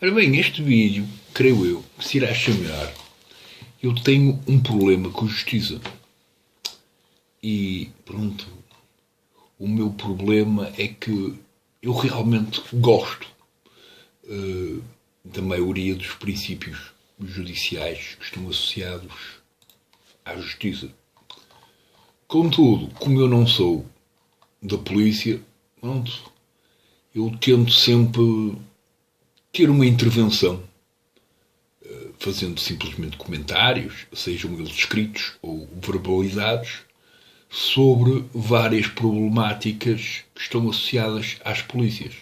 Ora bem, este vídeo, creio eu, que se irá chamar Eu Tenho um Problema com a Justiça. E pronto, o meu problema é que eu realmente gosto da maioria dos princípios judiciais que estão associados à justiça. Contudo, como eu não sou da polícia, pronto, eu tento sempre ter uma intervenção, fazendo simplesmente comentários, sejam eles escritos ou verbalizados, sobre várias problemáticas que estão associadas às polícias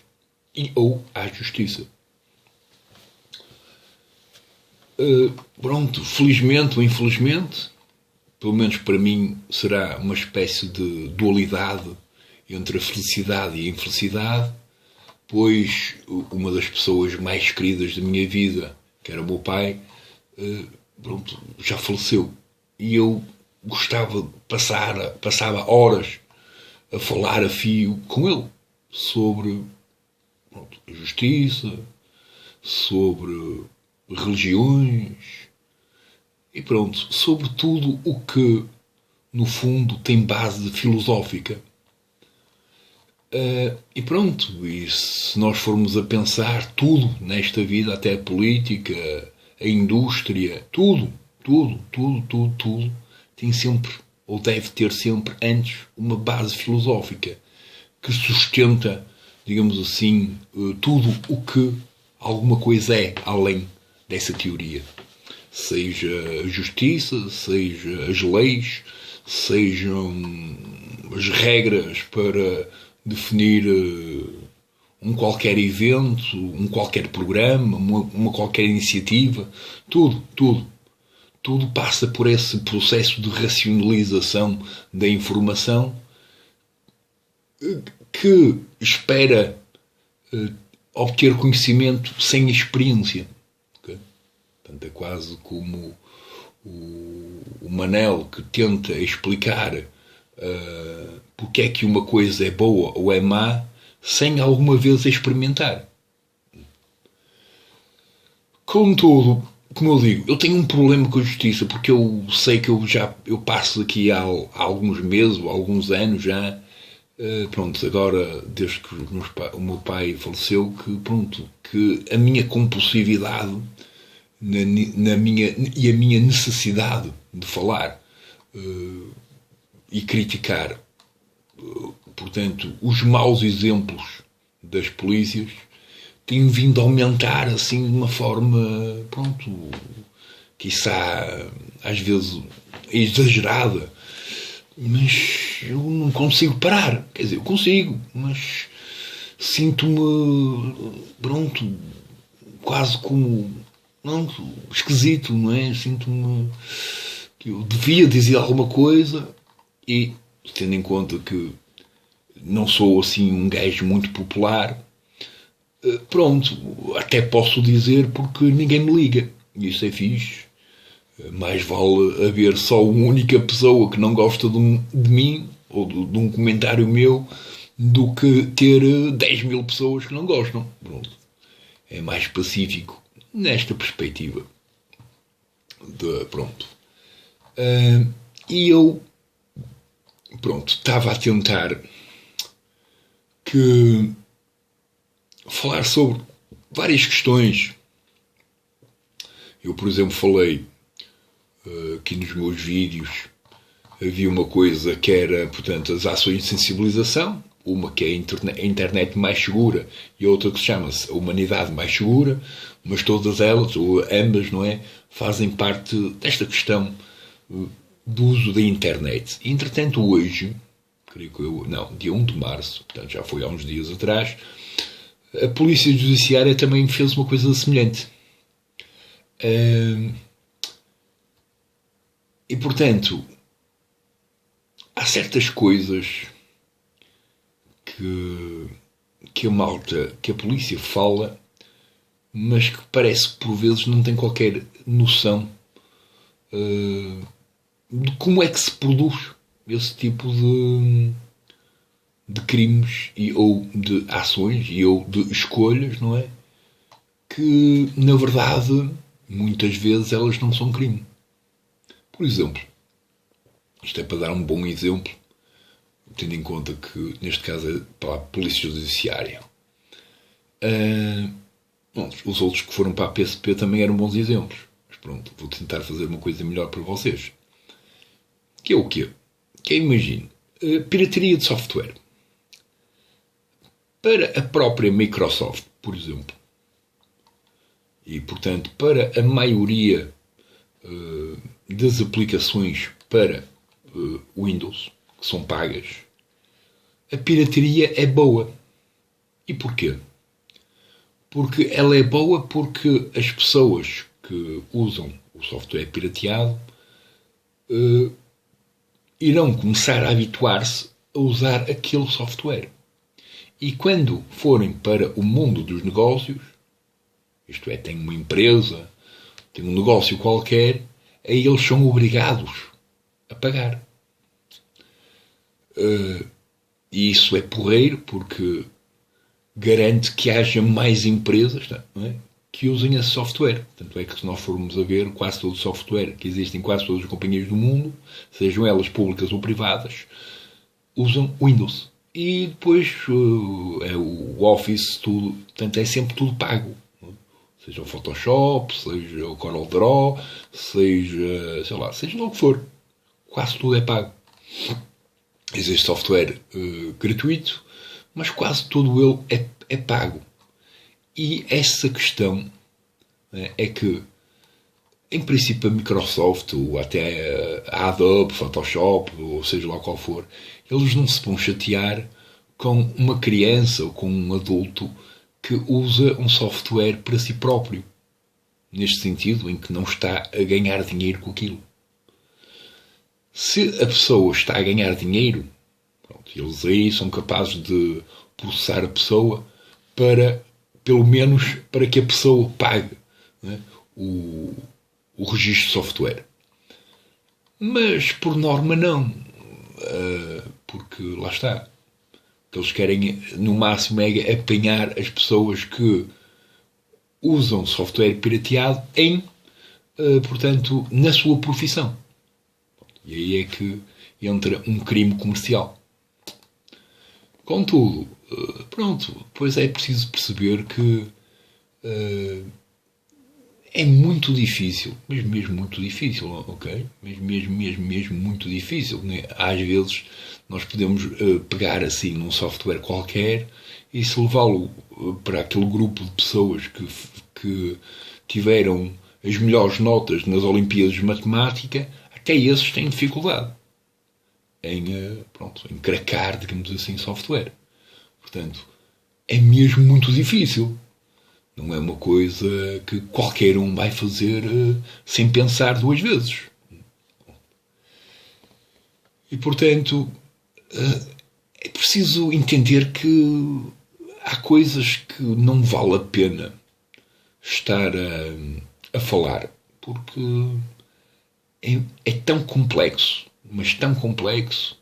ou à justiça. Pronto, felizmente ou infelizmente, pelo menos para mim será uma espécie de dualidade entre a felicidade e a infelicidade, pois uma das pessoas mais queridas da minha vida, que era o meu pai, pronto, já faleceu. E eu gostava de passava horas a falar a fio com ele sobre, pronto, a justiça, sobre religiões e pronto, sobre tudo o que no fundo tem base filosófica. E pronto, e se nós formos a pensar tudo nesta vida, até a política, a indústria, tudo tem sempre, ou deve ter sempre antes, uma base filosófica que sustenta, digamos assim, tudo o que alguma coisa é além dessa teoria. Seja a justiça, seja as leis, sejam as regras para definir um qualquer evento, um qualquer programa, uma qualquer iniciativa, tudo passa por esse processo de racionalização da informação que espera obter conhecimento sem experiência. Okay? Portanto, é quase como o Manel que tenta explicar porque é que uma coisa é boa ou é má sem alguma vez experimentar. Contudo, como eu digo, eu tenho um problema com a justiça, porque eu sei que eu passo aqui há alguns meses ou alguns anos já, pronto, agora desde que o meu pai faleceu, que a minha compulsividade e a minha necessidade de falar e criticar, portanto, os maus exemplos das polícias tem vindo a aumentar assim de uma forma, pronto, quiçá às vezes exagerada, mas eu não consigo parar. Quer dizer, eu consigo, mas sinto-me, pronto, quase como, não, esquisito, não é? Sinto-me que eu devia dizer alguma coisa e, tendo em conta que não sou assim um gajo muito popular, pronto, até posso dizer porque ninguém me liga. Isso é fixe. Mais vale haver só uma única pessoa que não gosta de mim ou de um comentário meu do que ter 10.000 pessoas que não gostam. Pronto. É mais pacífico nesta perspectiva. Pronto. E eu, pronto, estava a tentar falar sobre várias questões. Eu, por exemplo, falei aqui nos meus vídeos, havia uma coisa que era, portanto, as ações de sensibilização, uma que é a internet mais segura e outra que se chama-se a humanidade mais segura, mas todas elas, ou ambas, não é, fazem parte desta questão do uso da internet. Entretanto, hoje, dia 1 de março, portanto já foi há uns dias atrás, a Polícia Judiciária também fez uma coisa semelhante. E, portanto, há certas coisas que a polícia fala, mas que parece que por vezes não tem qualquer noção de como é que se produz esse tipo de crimes ou de ações ou de escolhas, não é? que, na verdade, muitas vezes elas não são crime. Por exemplo, isto é para dar um bom exemplo, tendo em conta que, neste caso, é para a Polícia Judiciária. Bom, os outros que foram para a PSP também eram bons exemplos. Mas pronto, vou tentar fazer uma coisa melhor para vocês. Que é o quê? Que é, imagine, pirataria de software. Para a própria Microsoft, por exemplo, e, portanto, para a maioria das aplicações para Windows, que são pagas, a pirataria é boa. E porquê? Porque ela é boa porque as pessoas que usam o software pirateado irão começar a habituar-se a usar aquele software. E quando forem para o mundo dos negócios, isto é, tem uma empresa, tem um negócio qualquer, aí eles são obrigados a pagar. E isso é porreiro porque garante que haja mais empresas, não é, que usem esse software. Tanto é que, se nós formos a ver, quase todo o software que existe em quase todas as companhias do mundo, sejam elas públicas ou privadas, usam Windows. E depois é o Office, tudo, portanto é sempre tudo pago. Seja o Photoshop, seja o CorelDRAW, seja, sei lá, seja lá o que for. Quase tudo é pago. Existe software gratuito, mas quase todo ele é pago. E essa questão é que, em princípio, a Microsoft, ou até a Adobe, Photoshop, ou seja lá qual for, eles não se vão chatear com uma criança ou com um adulto que usa um software para si próprio. Neste sentido, em que não está a ganhar dinheiro com aquilo. Se a pessoa está a ganhar dinheiro, pronto, eles aí são capazes de processar a pessoa para, pelo menos, para que a pessoa pague, né, o registro de software. Mas, por norma, não. Porque, lá está. O que eles querem, no máximo, é apanhar as pessoas que usam software pirateado portanto, na sua profissão. E aí é que entra um crime comercial. Contudo, pronto, depois é preciso perceber que é muito difícil, mas mesmo muito difícil, ok? Mesmo muito difícil. Né? Às vezes nós podemos pegar assim num software qualquer e se levá-lo para aquele grupo de pessoas que tiveram as melhores notas nas Olimpíadas de Matemática, até esses têm dificuldade em cracar, digamos assim, software. Portanto, é mesmo muito difícil. Não é uma coisa que qualquer um vai fazer sem pensar duas vezes. E, portanto, é preciso entender que há coisas que não vale a pena estar a falar, porque é tão complexo, mas tão complexo,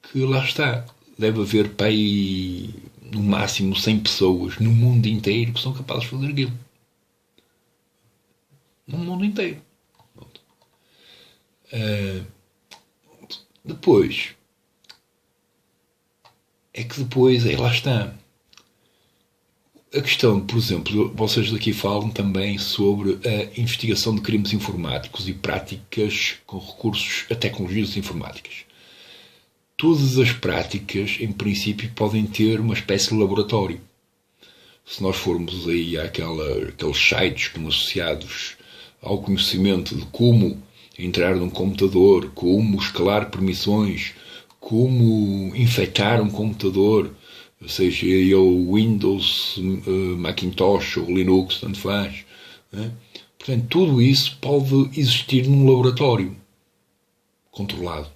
que lá está. Deve haver para aí, no máximo, 100 pessoas no mundo inteiro que são capazes de fazer aquilo. No mundo inteiro. Depois, lá está. A questão, por exemplo, vocês daqui falam também sobre a investigação de crimes informáticos e práticas com recursos a tecnologias informáticas. Todas as práticas, em princípio, podem ter uma espécie de laboratório. Se nós formos aí àqueles sites como associados ao conhecimento de como entrar num computador, como escalar permissões, como infectar um computador, seja ele Windows, Macintosh ou Linux, tanto faz. Né? Portanto, tudo isso pode existir num laboratório controlado.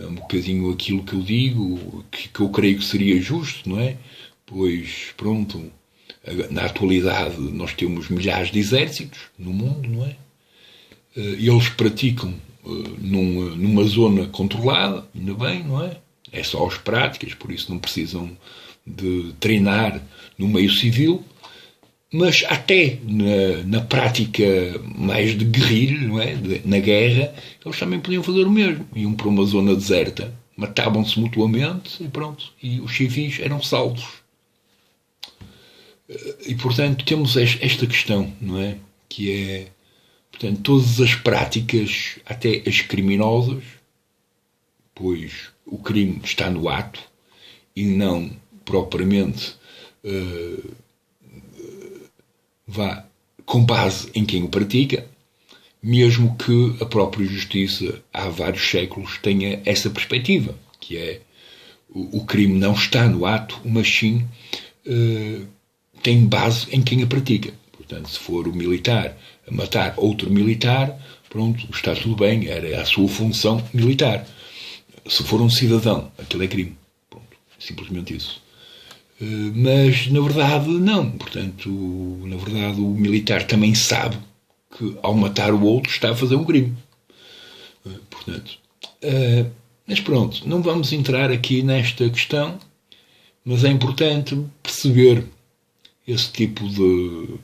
É um bocadinho aquilo que eu digo, que eu creio que seria justo, não é? Pois, pronto, na atualidade nós temos milhares de exércitos no mundo, não é? E eles praticam numa zona controlada, ainda bem, não é? É só as práticas, por isso não precisam de treinar no meio civil. Mas até na prática mais de guerrilha, não é? Na guerra, eles também podiam fazer o mesmo. Iam para uma zona deserta, matavam-se mutuamente e pronto. E os civis eram salvos. E, portanto, temos esta questão, não é? Que é, portanto, todas as práticas, até as criminosas, pois o crime está no ato e não propriamente com base em quem o pratica, mesmo que a própria justiça há vários séculos tenha essa perspectiva, que é o crime não está no ato, mas sim tem base em quem a pratica. Portanto, se for o militar a matar outro militar, pronto, está tudo bem, era a sua função militar. Se for um cidadão, aquilo é crime. Pronto, simplesmente isso. Mas, na verdade, não. Portanto, na verdade, o militar também sabe que, ao matar o outro, está a fazer um crime. Portanto, mas pronto, não vamos entrar aqui nesta questão, mas é importante perceber esse tipo de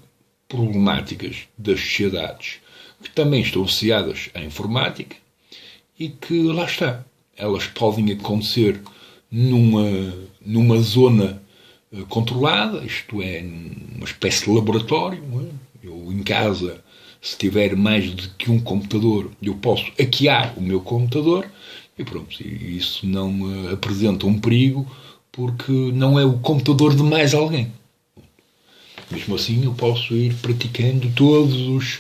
problemáticas das sociedades que também estão associadas à informática e que, lá está, elas podem acontecer numa zona controlada, isto é, numa espécie de laboratório. Não é? Eu, em casa, se tiver mais de que um computador, eu posso hackear o meu computador e pronto, e isso não apresenta um perigo porque não é o computador de mais alguém. Mesmo assim, eu posso ir praticando todos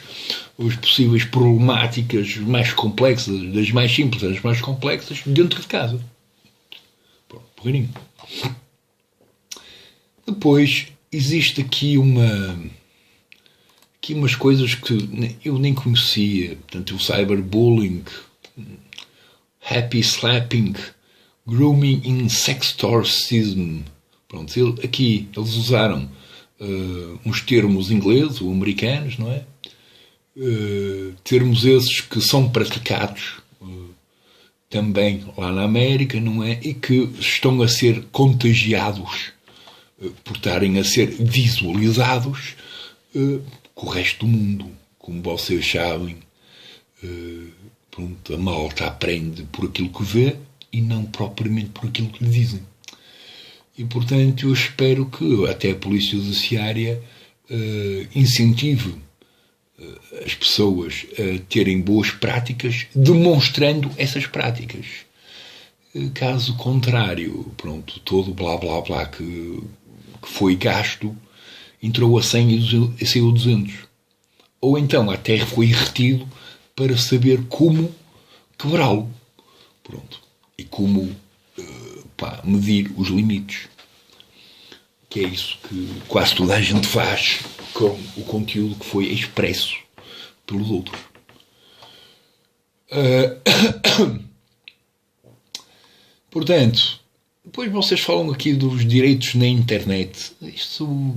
os possíveis problemáticas mais complexas, das mais simples às mais complexas, dentro de casa. Pronto, porreirinho. Depois, existe aqui umas coisas que eu nem conhecia. Portanto, o cyberbullying, happy slapping, grooming in sextorcism. Pronto, aqui eles usaram uns termos ingleses ou americanos, não é? Termos esses que são praticados também lá na América, não é? E que estão a ser contagiados por estarem a ser visualizados com o resto do mundo. Como vocês sabem, pronto, a malta aprende por aquilo que vê e não propriamente por aquilo que lhe dizem. E, portanto, eu espero que até a Polícia Judiciária incentive as pessoas a terem boas práticas, demonstrando essas práticas. Caso contrário, pronto, todo o blá blá blá que foi gasto entrou a 100 e saiu 200. Ou então até foi retido para saber como quebrá-lo. Pronto. E como medir os limites. Que é isso que quase toda a gente faz com o conteúdo que foi expresso pelos outros. Portanto, depois vocês falam aqui dos direitos na internet. Isto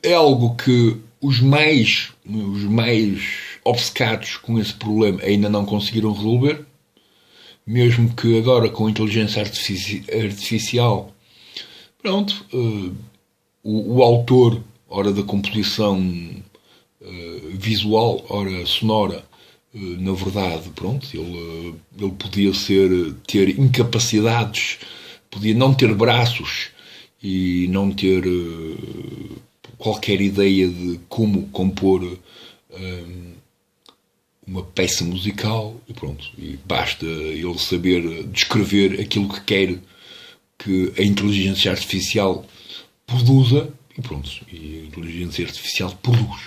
é algo que os mais obcecados com esse problema ainda não conseguiram resolver. Mesmo que agora com a inteligência artificial, pronto, o autor, ora da composição visual, ora sonora, na verdade, pronto, ele podia ter incapacidades, podia não ter braços e não ter qualquer ideia de como compor uma peça musical e pronto, e basta ele saber descrever aquilo que quer que a inteligência artificial produza e pronto, e a inteligência artificial produz.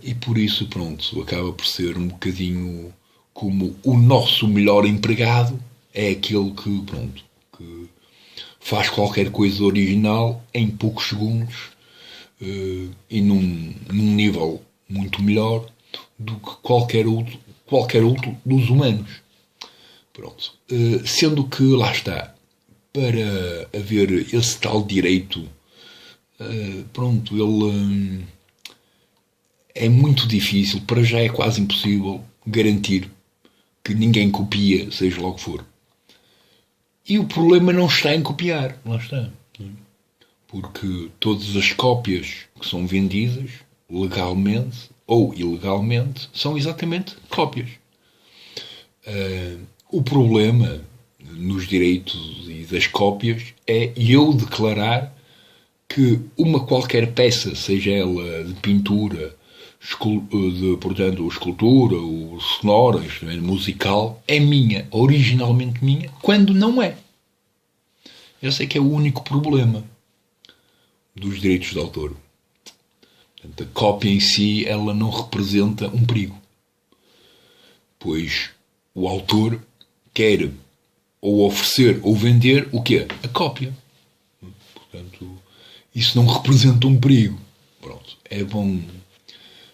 E por isso, pronto, acaba por ser um bocadinho como o nosso melhor empregado é aquele que, pronto, que faz qualquer coisa original em poucos segundos e num nível muito melhor do que qualquer outro dos humanos. Pronto. Sendo que, lá está, para haver esse tal direito, pronto, ele é muito difícil, para já é quase impossível garantir que ninguém copia, seja lá o que for. E o problema não está em copiar, lá está. O porque todas as cópias que são vendidas, legalmente ou ilegalmente, são exatamente cópias. O problema nos direitos e das cópias é eu declarar que uma qualquer peça, seja ela de pintura, portanto, escultura, ou sonora, musical, é minha, originalmente minha, quando não é. Esse é que é o único problema dos direitos de autor. Portanto, a cópia em si, ela não representa um perigo, pois o autor quer ou oferecer ou vender o quê? A cópia. Portanto, isso não representa um perigo. Pronto, é bom,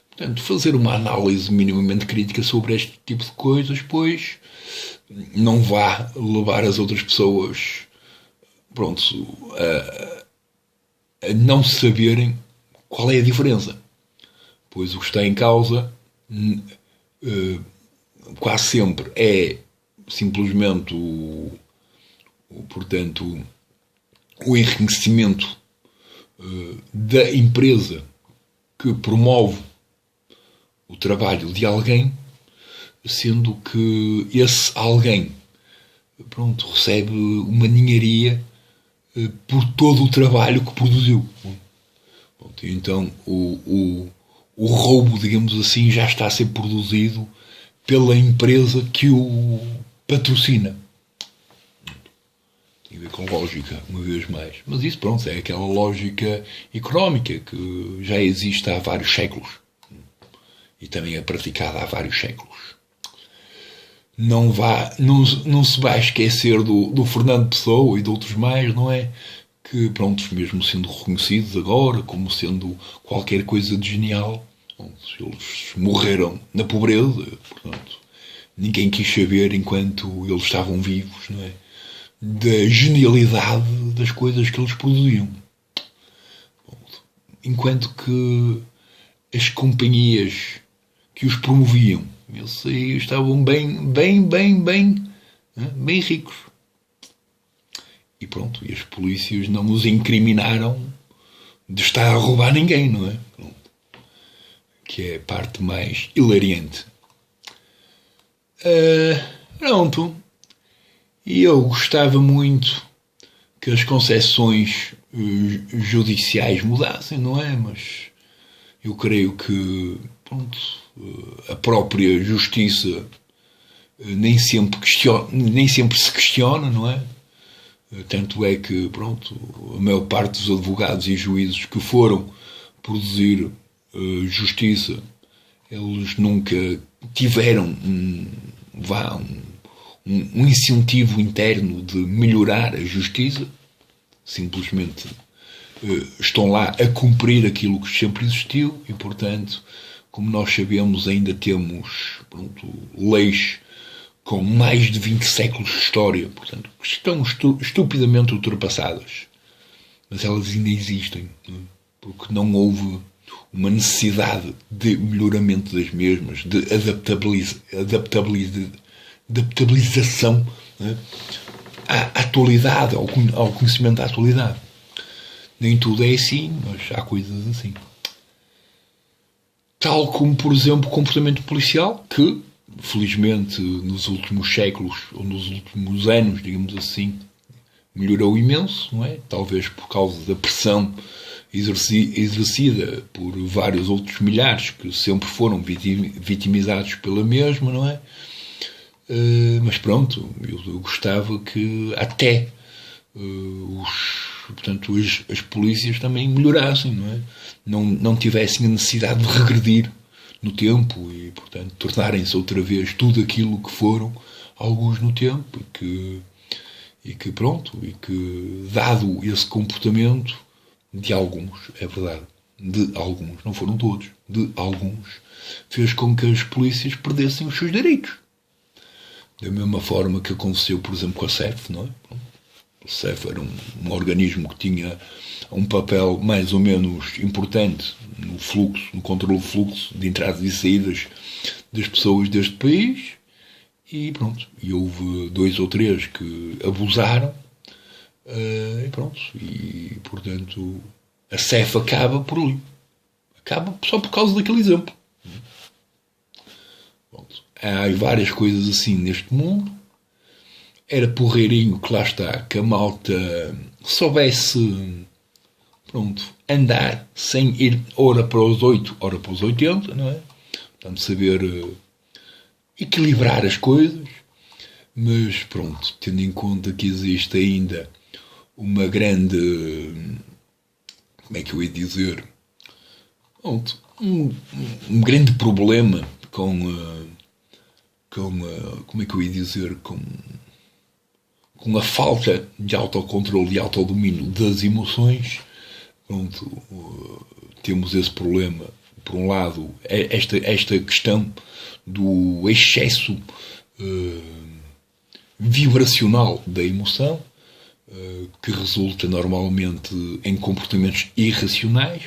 portanto, fazer uma análise minimamente crítica sobre este tipo de coisas, pois não vá levar as outras pessoas, pronto, a não saberem qual é a diferença. Pois o que está em causa quase sempre é simplesmente portanto, o enriquecimento da empresa que promove o trabalho de alguém, sendo que esse alguém, pronto, recebe uma ninharia por todo o trabalho que produziu. Pronto, então o roubo, digamos assim, já está a ser produzido pela empresa que o patrocina. Tem a ver com lógica, uma vez mais. Mas isso, pronto, é aquela lógica económica que já existe há vários séculos. E também é praticada há vários séculos. Não se vai esquecer do Fernando Pessoa e de outros mais, não é? Que, pronto, mesmo sendo reconhecidos agora como sendo qualquer coisa de genial, eles morreram na pobreza, portanto, ninguém quis saber enquanto eles estavam vivos, não é? Da genialidade das coisas que eles produziam. Enquanto que as companhias que os promoviam, eles aí estavam bem ricos. E pronto, e as polícias não os incriminaram de estar a roubar ninguém, não é? Pronto. Que é a parte mais hilariante. Pronto. E eu gostava muito que as concessões judiciais mudassem, não é? Mas eu creio que, pronto, a própria justiça nem sempre se questiona, não é? Tanto é que, pronto, a maior parte dos advogados e juízes que foram produzir justiça, eles nunca tiveram um incentivo interno de melhorar a justiça. Simplesmente estão lá a cumprir aquilo que sempre existiu e, portanto, como nós sabemos, ainda temos, pronto, leis com mais de 20 séculos de história, portanto, que estão estupidamente ultrapassadas. Mas elas ainda existem, não é? Porque não houve uma necessidade de melhoramento das mesmas, de adaptabilização, não é? À atualidade, ao conhecimento da atualidade. Nem tudo é assim, mas há coisas assim. Tal como, por exemplo, o comportamento policial, que, felizmente, nos últimos séculos, ou nos últimos anos, digamos assim, melhorou imenso, não é? Talvez por causa da pressão exercida por vários outros milhares que sempre foram vitimizados pela mesma, não é? Mas pronto, eu gostava que até portanto, as polícias também melhorassem, não é? Não tivessem a necessidade de regredir no tempo e, portanto, tornarem-se outra vez tudo aquilo que foram alguns no tempo e que pronto, e que, dado esse comportamento de alguns, é verdade, de alguns, não foram todos, de alguns, fez com que as polícias perdessem os seus direitos. Da mesma forma que aconteceu, por exemplo, com a CEF, não é? A CEF era um organismo que tinha um papel mais ou menos importante no fluxo, no controle do fluxo de entradas e saídas das pessoas deste país e pronto. E houve 2 ou 3 que abusaram E pronto. E, portanto, a CEF acaba por ali. Acaba só por causa daquele exemplo. Pronto. Há várias coisas assim neste mundo. Era porreirinho que lá está, que a malta soubesse, pronto, andar sem ir ora para os 8, ora para os 80, não é? Portanto, saber equilibrar as coisas. Mas pronto, tendo em conta que existe ainda uma grande, como é que eu ia dizer, pronto, um grande problema com como é que eu ia dizer, com a falta de autocontrole e autodomínio das emoções. Pronto, temos esse problema. Por um lado, esta questão do excesso vibracional da emoção, que resulta normalmente em comportamentos irracionais,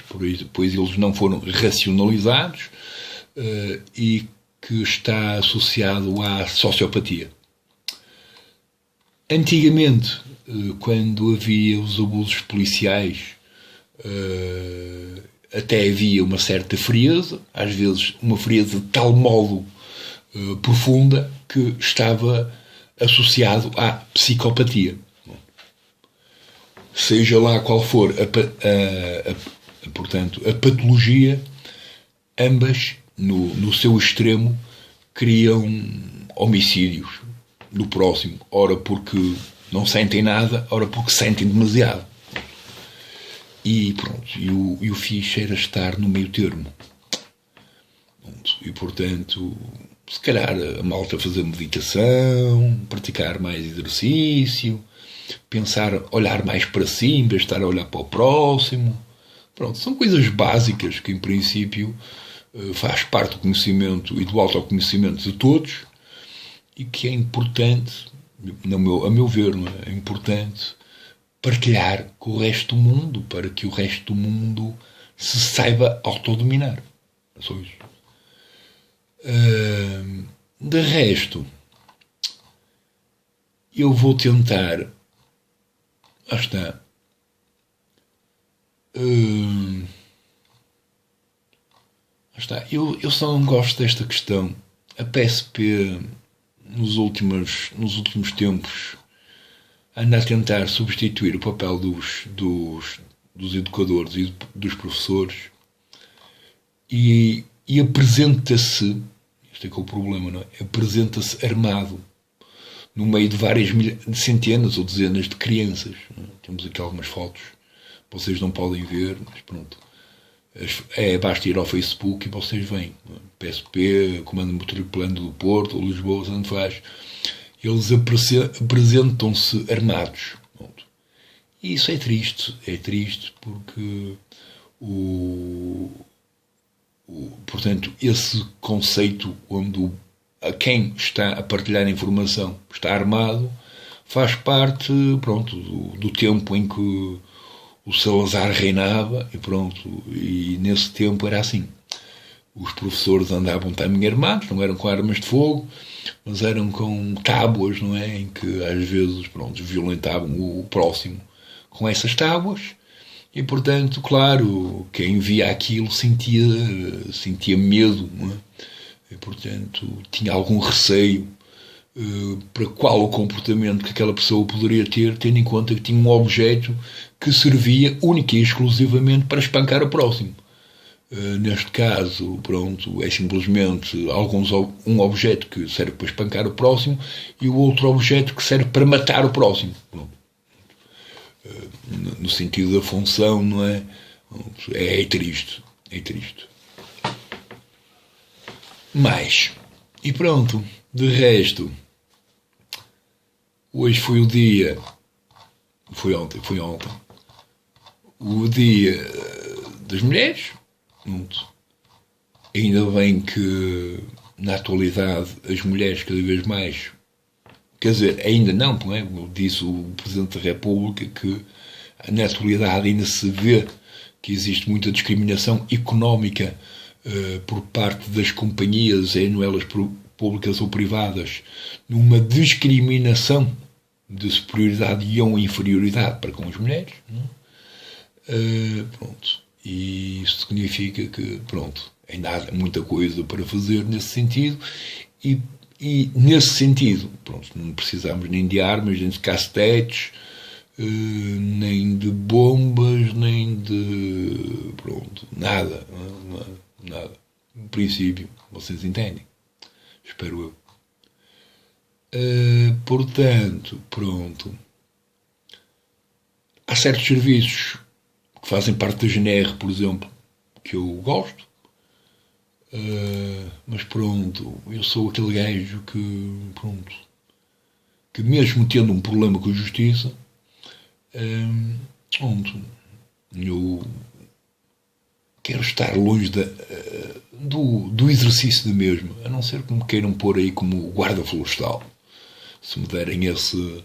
pois eles não foram racionalizados, e que está associado à sociopatia. Antigamente, quando havia os abusos policiais, até havia uma certa frieza, às vezes uma frieza de tal modo profunda que estava associado à psicopatia. Seja lá qual for portanto, a patologia, ambas, no seu extremo, criam homicídios do próximo, ora porque não sentem nada, ora porque sentem demasiado. E pronto, e o fixe era estar no meio termo. E portanto, se calhar a malta fazer meditação, praticar mais exercício, pensar, olhar mais para si, em vez de estar a olhar para o próximo. Pronto, são coisas básicas que em princípio faz parte do conhecimento e do autoconhecimento de todos, e que é importante, a meu ver, não é? É importante partilhar com o resto do mundo, para que o resto do mundo se saiba autodominar. É só isso. De resto, eu vou tentar. Lá está. Lá está. Eu só não gosto desta questão. A PSP, nos últimos tempos, anda a tentar substituir o papel dos educadores e dos professores, e apresenta-se, isto é que é o problema, não é? Apresenta-se armado no meio de várias de centenas ou dezenas de crianças. Temos aqui algumas fotos, vocês não podem ver, mas pronto. Basta ir ao Facebook e vocês veem. PSP, Comando Motoripulando do Porto, ou Lisboa, tanto faz. Eles apresentam-se armados. Pronto. E isso é triste. É triste porque portanto, esse conceito onde quem está a partilhar a informação está armado faz parte, pronto, do tempo em que o Salazar reinava, e pronto, e nesse tempo era assim. Os professores andavam também armados, não eram com armas de fogo, mas eram com tábuas, não é? Em que às vezes, pronto, violentavam o próximo com essas tábuas. E, portanto, claro, quem via aquilo sentia medo, não é? E, portanto, tinha algum receio para qual o comportamento que aquela pessoa poderia ter, tendo em conta que tinha um objeto que servia única e exclusivamente para espancar o próximo. Neste caso, pronto, é simplesmente um objeto que serve para espancar o próximo e o outro objeto que serve para matar o próximo. Pronto. No sentido da função, não é? É triste. É triste. Mas, e pronto, de resto, hoje foi o dia, foi ontem, o dia das mulheres. Pronto. Ainda bem que, na atualidade, as mulheres cada vez mais, quer dizer, ainda não, é? Disse o Presidente da República que na atualidade ainda se vê que existe muita discriminação económica por parte das companhias, sejam elas públicas ou privadas, numa discriminação de superioridade e ou inferioridade para com as mulheres. Não é? Pronto. E isso significa que, pronto, ainda há muita coisa para fazer nesse sentido e nesse sentido, pronto, não precisamos nem de armas, nem de cacetetes, nem de bombas, nem de... pronto, nada. Nada. No princípio, vocês entendem. Espero eu. Portanto, pronto. Há certos serviços que fazem parte da GNR, por exemplo, que eu gosto. Mas pronto, eu sou aquele gajo que mesmo tendo um problema com a justiça, eu quero estar longe do exercício da mesma, a não ser que me queiram pôr aí como guarda florestal. Se me derem esse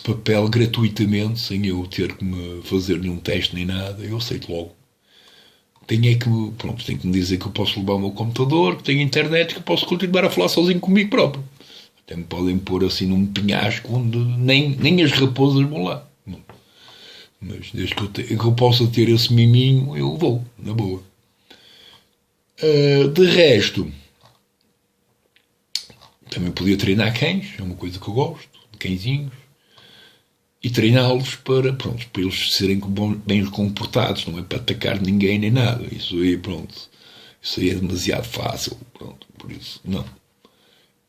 papel gratuitamente, sem eu ter que me fazer nenhum teste nem nada, eu aceito logo. Tem que me dizer que eu posso levar o meu computador, que tenho internet, que eu posso continuar a falar sozinho comigo próprio. Até me podem pôr assim num penhasco onde nem as raposas vão lá. Mas desde que eu possa ter esse miminho, eu vou, na boa. De resto, também podia treinar cães, é uma coisa que eu gosto, de cãezinhos, e treiná-los para eles serem bem comportados, não é para atacar ninguém nem nada. Isso aí é demasiado fácil, por isso, não.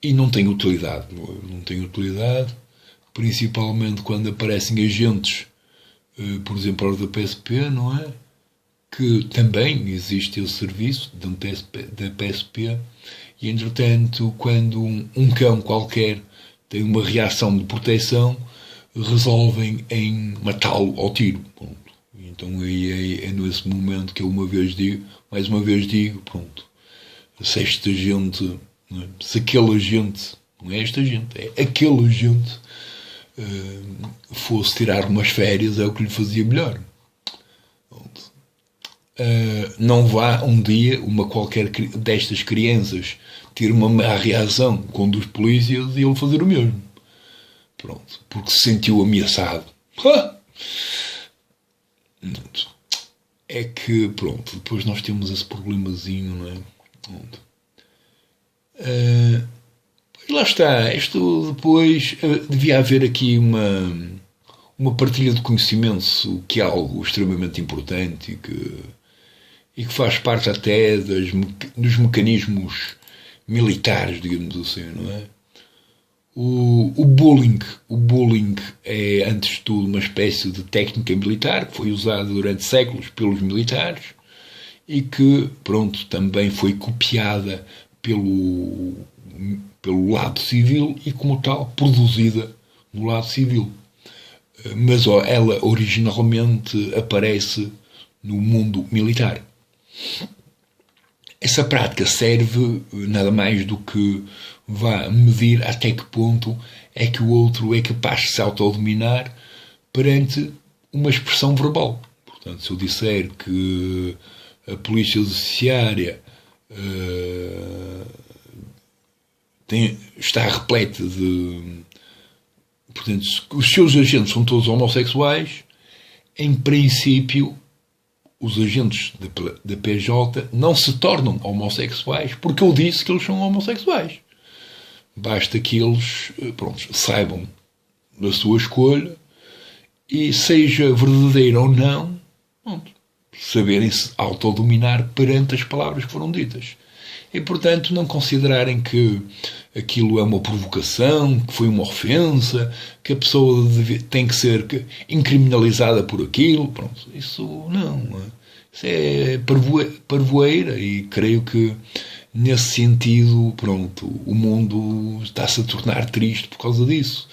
E não tem utilidade, principalmente quando aparecem agentes, por exemplo, a hora da PSP, não é? Que também existe esse serviço da PSP, e entretanto, quando um cão qualquer tem uma reação de proteção, resolvem em matá-lo ao tiro. Pronto. Então aí é nesse momento que eu mais uma vez digo, se esta gente, não é? Se aquele agente, não é esta gente, é aquele agente, fosse tirar umas férias, é o que lhe fazia melhor. Não vá um dia qualquer destas crianças ter uma má reação com um dos polícias e ele fazer o mesmo. Pronto, porque se sentiu ameaçado. É que, depois nós temos esse problemazinho, não é? Lá está, isto depois devia haver aqui uma partilha de conhecimento, que é algo extremamente importante e que faz parte até dos mecanismos militares, digamos assim, não é? O bullying é, antes de tudo, uma espécie de técnica militar que foi usada durante séculos pelos militares e que, também foi copiada pelo lado civil e, como tal, produzida no lado civil. Mas ela originalmente aparece no mundo militar. Essa prática serve nada mais do que vá medir até que ponto é que o outro é capaz de se autodominar perante uma expressão verbal. Portanto, se eu disser que a polícia judiciária está repleta de... Portanto, os seus agentes são todos homossexuais, em princípio, os agentes da PJ não se tornam homossexuais porque eu disse que eles são homossexuais. Basta que eles, saibam da sua escolha e, seja verdadeira ou não, saberem se autodominar perante as palavras que foram ditas. E, portanto, não considerarem que aquilo é uma provocação, que foi uma ofensa, que a pessoa tem que ser incriminalizada por aquilo. Isso não. Isso é parvoeira e creio que, nesse sentido, o mundo está-se a tornar triste por causa disso.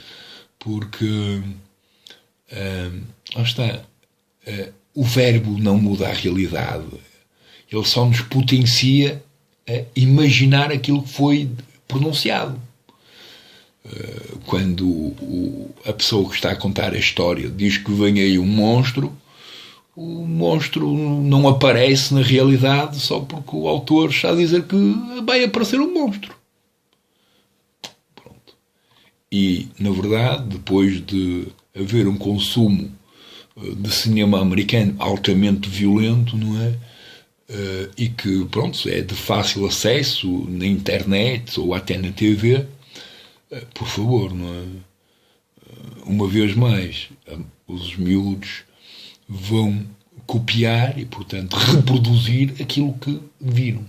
Porque, lá está, o verbo não muda a realidade. Ele só nos potencia a imaginar aquilo que foi pronunciado. Quando a pessoa que está a contar a história diz que vem aí um monstro, o monstro não aparece na realidade só porque o autor está a dizer que vai aparecer um monstro. E, na verdade, depois de haver um consumo de cinema americano altamente violento, não é? E que, pronto, é de fácil acesso na internet ou até na TV, por favor, não é? Uma vez mais, os miúdos vão copiar e, portanto, reproduzir aquilo que viram.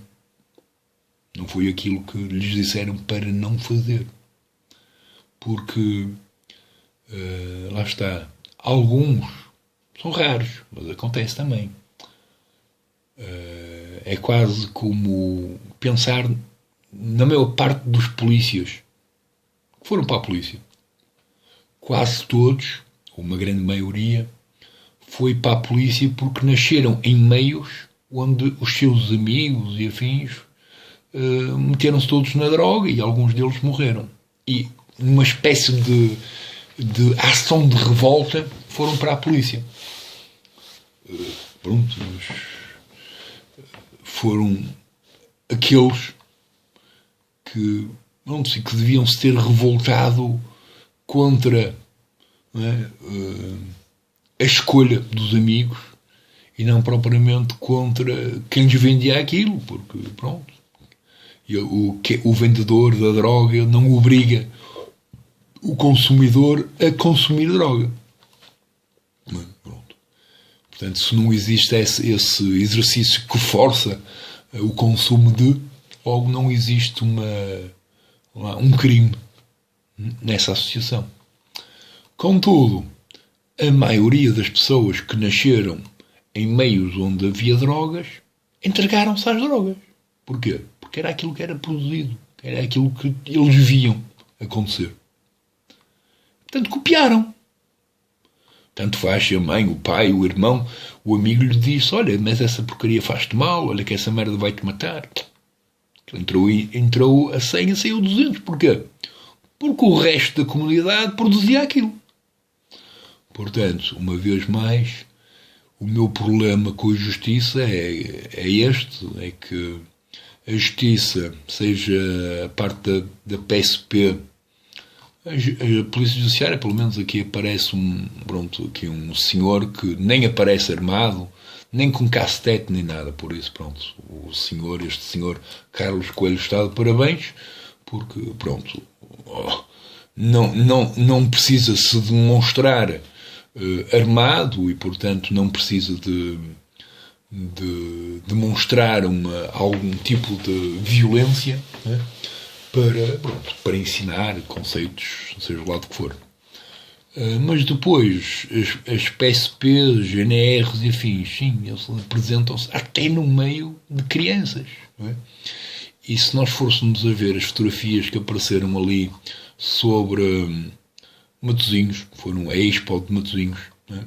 Não foi aquilo que lhes disseram para não fazer. Porque, lá está, alguns, são raros, mas acontece também. É quase como pensar na maior parte dos polícias que foram para a polícia. Quase todos, ou uma grande maioria, foi para a polícia porque nasceram em meios onde os seus amigos e afins meteram-se todos na droga e alguns deles morreram. E numa espécie de ação de revolta foram para a polícia. Pronto, foram aqueles que, pronto, que deviam se ter revoltado contra, não é, a escolha dos amigos e não propriamente contra quem lhes vendia aquilo, porque, pronto, o vendedor da droga não obriga o consumidor a consumir droga. Pronto. Portanto, se não existe esse exercício que força o consumo de, logo não existe um crime nessa associação. Contudo, a maioria das pessoas que nasceram em meios onde havia drogas entregaram-se às drogas. Porquê? Porque era aquilo que era produzido, era aquilo que eles viam acontecer. Portanto, copiaram. Tanto faz se a mãe, o pai, o irmão, o amigo lhe disse: olha, mas essa porcaria faz-te mal, olha que essa merda vai-te matar. Entrou a 100 e saiu 200. Porquê? Porque o resto da comunidade produzia aquilo. Portanto, uma vez mais, o meu problema com a justiça é este, é que a justiça, seja a parte da PSP, a Polícia Judiciária, pelo menos aqui aparece aqui um senhor que nem aparece armado, nem com cacetete, nem nada, por isso, pronto, este senhor Carlos Coelho está de parabéns, porque, pronto, não precisa se demonstrar armado e, portanto, não precisa de demonstrar algum tipo de violência, né, para ensinar conceitos, seja lá do que for. Mas depois, as PSPs, GNRs e afins, sim, eles apresentam-se até no meio de crianças. Não é? E se nós fôssemos a ver as fotografias que apareceram ali sobre Matosinhos, foram a Expo de Matosinhos, não é?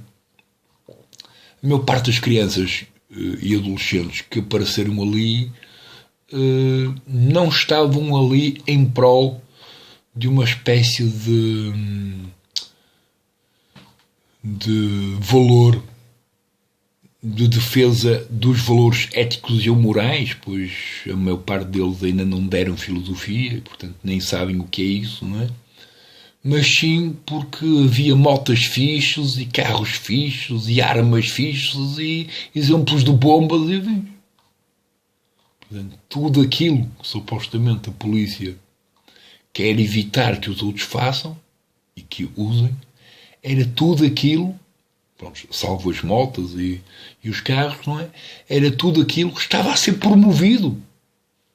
A maior parte das crianças e adolescentes que apareceram ali não estavam ali em prol de uma espécie de valor, de defesa dos valores éticos e morais, pois a maior parte deles ainda não deram filosofia e, portanto, nem sabem o que é isso, não é? Mas sim porque havia motas fixes e carros fixes e armas fixes e exemplos de bombas e afins. Portanto, tudo aquilo que supostamente a polícia quer evitar que os outros façam e que usem, era tudo aquilo, pronto, salvo as motas e os carros, não é? Era tudo aquilo que estava a ser promovido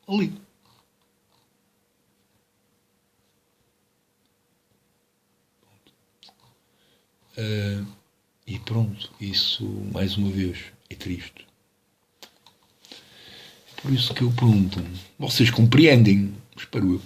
ali. E pronto, isso, mais uma vez, é triste. Por isso que eu pergunto, vocês compreendem? Espero eu.